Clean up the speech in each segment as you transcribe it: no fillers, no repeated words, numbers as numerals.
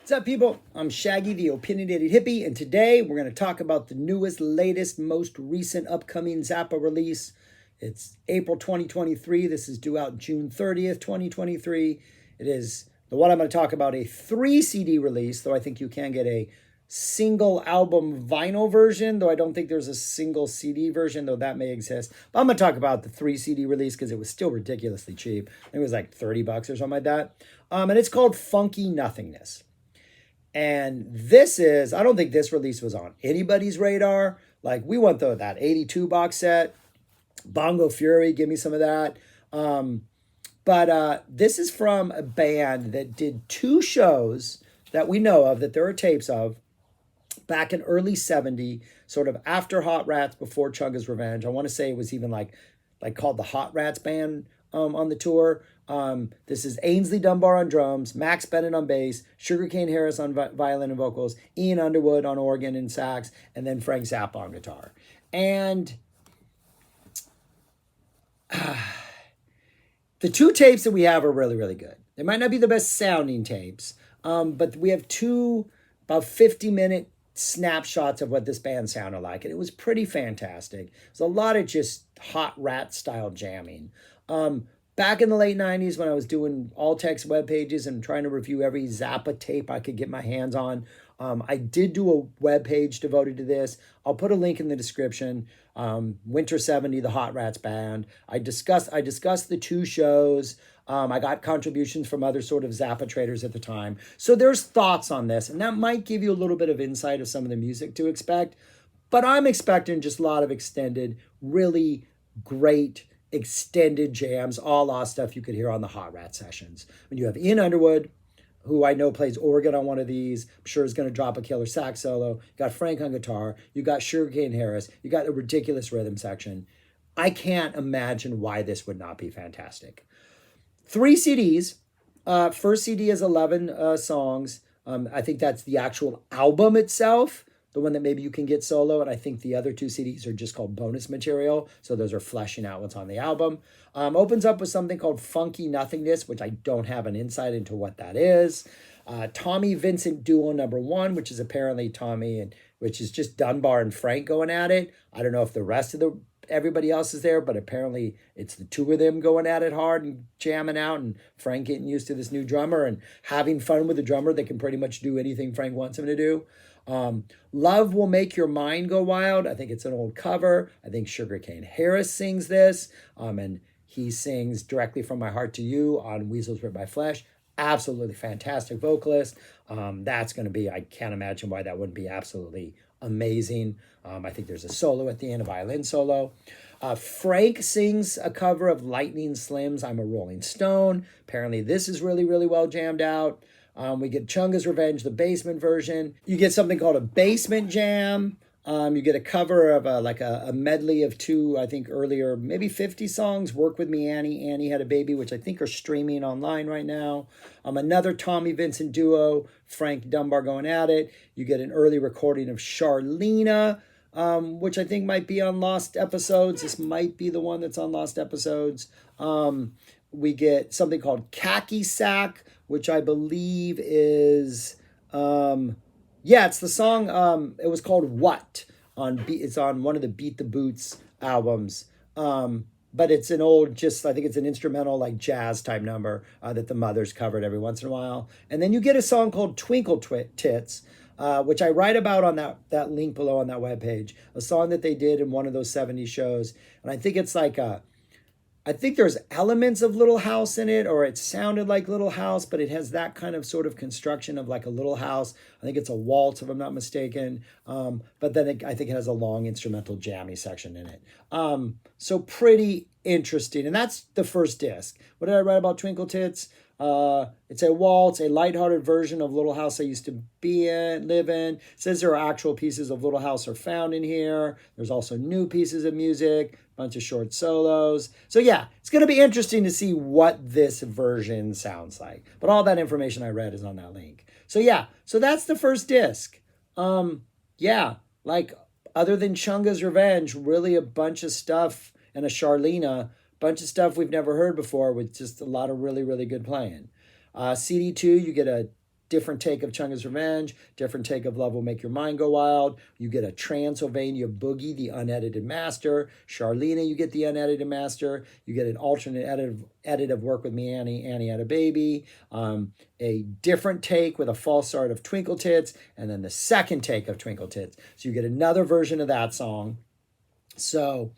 What's up, people? I'm Shaggy, the opinionated hippie, and today we're going to talk about the newest, latest, most recent upcoming Zappa release. It's April 2023. This is due out June 30th, 2023. It is the one I'm going to talk about, a 3 CD release, though I think you can get a single album vinyl version, though I don't think there's a single CD version, though that may exist. But I'm going to talk about the 3 CD release because it was still ridiculously cheap. I think it was like $30 or something like that. And it's called Funky Nothingness. And this is, I don't think this release was on anybody's radar. Like, we went though that 82 box set, Bongo Fury, give me some of that. But this is from a band that did 2 shows that we know of, that there are tapes of, back in early 70, sort of after Hot Rats, before Chugga's Revenge. I want to say it was even like called the Hot Rats Band on the tour. This is Ainsley Dunbar on drums, Max Bennett on bass, Sugarcane Harris on violin and vocals, Ian Underwood on organ and sax, and then Frank Zappa on guitar. And the 2 tapes that we have are really, really good. They might not be the best sounding tapes, but we have 2 about 50-minute snapshots of what this band sounded like, and it was pretty fantastic. There's a lot of just Hot Rat style jamming. Back in the late 90s, when I was doing all text web pages and trying to review every Zappa tape I could get my hands on, I did do a web page devoted to this. I'll put a link in the description. Winter 70, the Hot Rats Band. I discussed the 2 shows. I got contributions from other sort of Zappa traders at the time. So there's thoughts on this, and that might give you a little bit of insight of some of the music to expect. But I'm expecting just a lot of extended, really great extended jams, a la stuff you could hear on the Hot Rat sessions. When you have Ian Underwood, who I know plays organ on one of these, I'm sure is going to drop a killer sax solo. You got Frank on guitar. You got Sugarcane Harris. You got a ridiculous rhythm section. I can't imagine why this would not be fantastic. 3 CDs. First CD is 11 songs. I think that's the actual album itself, the one that maybe you can get solo. And I think the other 2 CDs are just called bonus material. So those are fleshing out what's on the album. Opens up with something called Funky Nothingness, which I don't have an insight into what that is. Tommy Vincent Duo number 1, which is apparently which is just Dunbar and Frank going at it. I don't know if the rest of everybody else is there, but apparently it's the 2 of them going at it hard and jamming out, and Frank getting used to this new drummer and having fun with the drummer that can pretty much do anything Frank wants him to do. Love Will Make Your Mind Go Wild. I think it's an old cover. I think Sugarcane Harris sings this, and he sings Directly From My Heart to You on Weasels Rip My Flesh. Absolutely fantastic vocalist. That's going to be, I can't imagine why that wouldn't be absolutely amazing. I think there's a solo at the end, a violin solo. Frank sings a cover of Lightning Slim's I'm a Rolling Stone. Apparently this is really, really well jammed out. We get Chugga's Revenge, the basement version. You get something called a basement jam. You get a cover of a medley of 2, I think earlier, maybe 50 songs. Work With Me, Annie. Annie Had a Baby, which I think are streaming online right now. Another Tommy Vincent Duo, Frank Dunbar going at it. You get an early recording of Charlena, which I think might be on Lost Episodes. This might be the one that's on Lost Episodes. We get something called Khaki Sack, which I believe is, it's the song, it was called What? It's on one of the Beat the Boots albums. But it's an old, I think it's an instrumental, like jazz type number that the Mothers covered every once in a while. And then you get a song called Twinkle Tits, which I write about on that link below on that webpage. A song that they did in one of those 70s shows. And I think it's I think there's elements of Little House in it, or it sounded like Little House, but it has that kind of sort of construction of like a Little House. I think it's a waltz, if I'm not mistaken. But then I think it has a long instrumental jammy section in it. So pretty interesting. And that's the first disc. What did I write about Twinkle Tits? It's a waltz, a lighthearted version of Little House I Used to Live in. It says there are actual pieces of Little House are found in here. There's also new pieces of music, bunch of short solos. So yeah, it's going to be interesting to see what this version sounds like. But all that information I read is on that link. So yeah, so that's the first disc. Like other than Chugga's Revenge, really a bunch of stuff, and a Charlena, bunch of stuff we've never heard before with just a lot of really, really good playing. CD2, you get a different take of Chunga's Revenge, different take of Love Will Make Your Mind Go Wild. You get a Transylvania Boogie, the unedited master. Charlena, you get the unedited master. You get an alternate edit of Work With Me, Annie, Annie Had a Baby. A different take with a false start of Twinkle Tits, and then the second take of Twinkle Tits. So you get another version of that song. So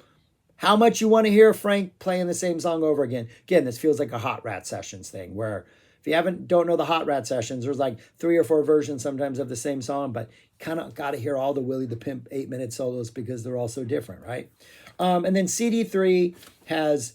how much you want to hear Frank playing the same song over again? Again, this feels like a Hot Rat Sessions thing, where if you don't know the Hot Rat Sessions, there's like 3 or 4 versions sometimes of the same song, but kind of got to hear all the Willie the Pimp 8-minute solos because they're all so different, right? And then CD3 has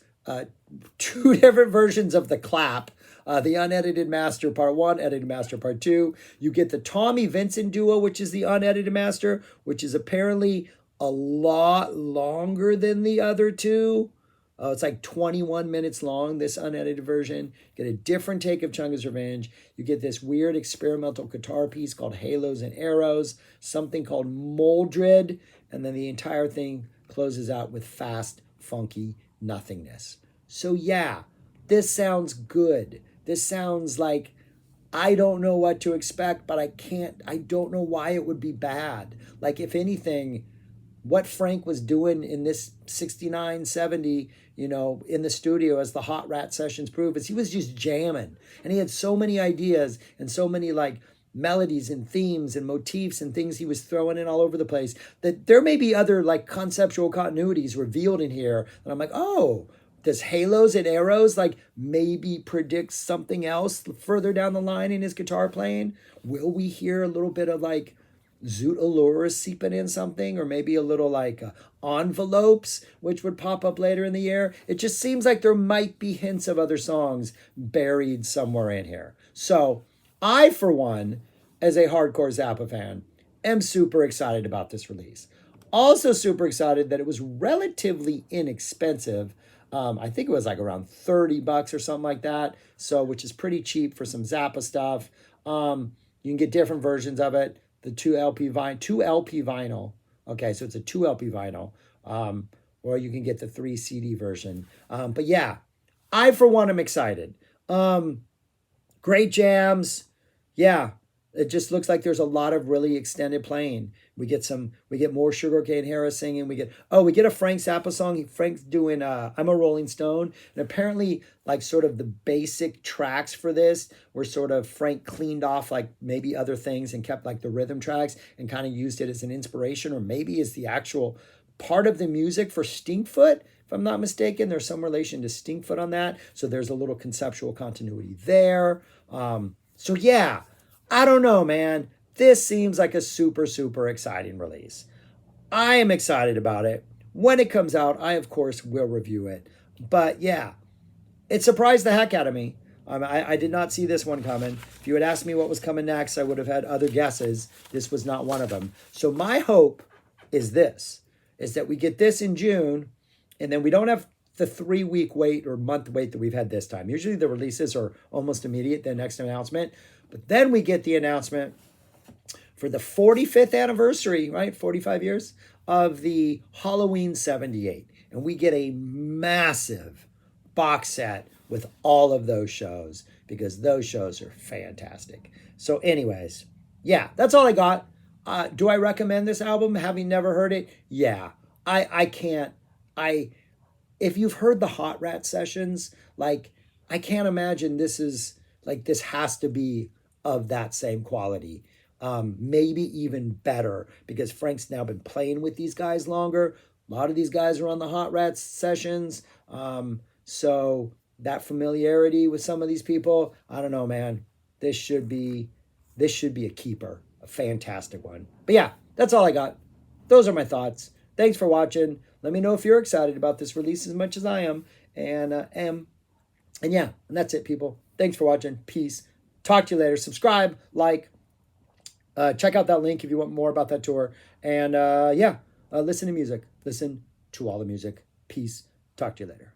2 different versions of the clap. The unedited master part 1, edited master part 2. You get the Tommy Vincent duo, which is the unedited master, which is apparently a lot longer than the other 2. It's like 21 minutes long, this unedited version. Get a different take of Chunga's Revenge. You get this weird experimental guitar piece called Halos and Arrows, something called Moldred, and then the entire thing closes out with fast, funky Nothingness. So yeah, this sounds good. This sounds like I don't know what to expect, but I don't know why it would be bad. Like, if anything, what Frank was doing in this 69, 70, in the studio, as the Hot Rat Sessions prove, is he was just jamming. And he had so many ideas and so many like melodies and themes and motifs and things he was throwing in all over the place, that there may be other like conceptual continuities revealed in here. And I'm like, oh, does Halos and Arrows like maybe predict something else further down the line in his guitar playing? Will we hear a little bit of like Zoot Allura seeping in something, or maybe a little like envelopes, which would pop up later in the year? It just seems like there might be hints of other songs buried somewhere in here. So I, for one, as a hardcore Zappa fan, am super excited about this release. Also super excited that it was relatively inexpensive. I think it was like around $30 or something like that. So, which is pretty cheap for some Zappa stuff. You can get different versions of it. The 2 LP vinyl. Okay, so it's a 2 LP vinyl. Or you can get the 3 CD version. But yeah, I for one am excited. Great jams. Yeah, it just looks like there's a lot of really extended playing. We get more Sugarcane Harris singing. We get a Frank Zappa song. Frank's doing I'm a Rolling Stone. And apparently, like, sort of the basic tracks for this were sort of Frank cleaned off like maybe other things and kept like the rhythm tracks and kind of used it as an inspiration, or maybe as the actual part of the music for Stinkfoot. If I'm not mistaken, there's some relation to Stinkfoot on that. So there's a little conceptual continuity there. So yeah, I don't know, man. This seems like a super, super exciting release. I am excited about it. When it comes out, I, of course, will review it. But yeah, it surprised the heck out of me. I did not see this one coming. If you had asked me what was coming next, I would have had other guesses. This was not one of them. So my hope is that we get this in June, and then we don't have the 3-week wait or month wait that we've had this time. Usually the releases are almost immediate, the next announcement. But then we get the announcement for the 45th anniversary, right? 45 years of the Halloween 78. And we get a massive box set with all of those shows, because those shows are fantastic. So anyways, yeah, that's all I got. Do I recommend this album, having never heard it? Yeah. If you've heard the Hot Rat Sessions, like, I can't imagine this has to be of that same quality. Maybe even better, because Frank's now been playing with these guys longer. A lot of these guys are on the Hot Rat Sessions. So that familiarity with some of these people, I don't know, man. This should be a keeper, a fantastic one. But yeah, that's all I got. Those are my thoughts. Thanks for watching. Let me know if you're excited about this release as much as I am. And yeah, and that's it, people. Thanks for watching. Peace. Talk to you later. Subscribe, like, check out that link if you want more about that tour. And listen to music. Listen to all the music. Peace. Talk to you later.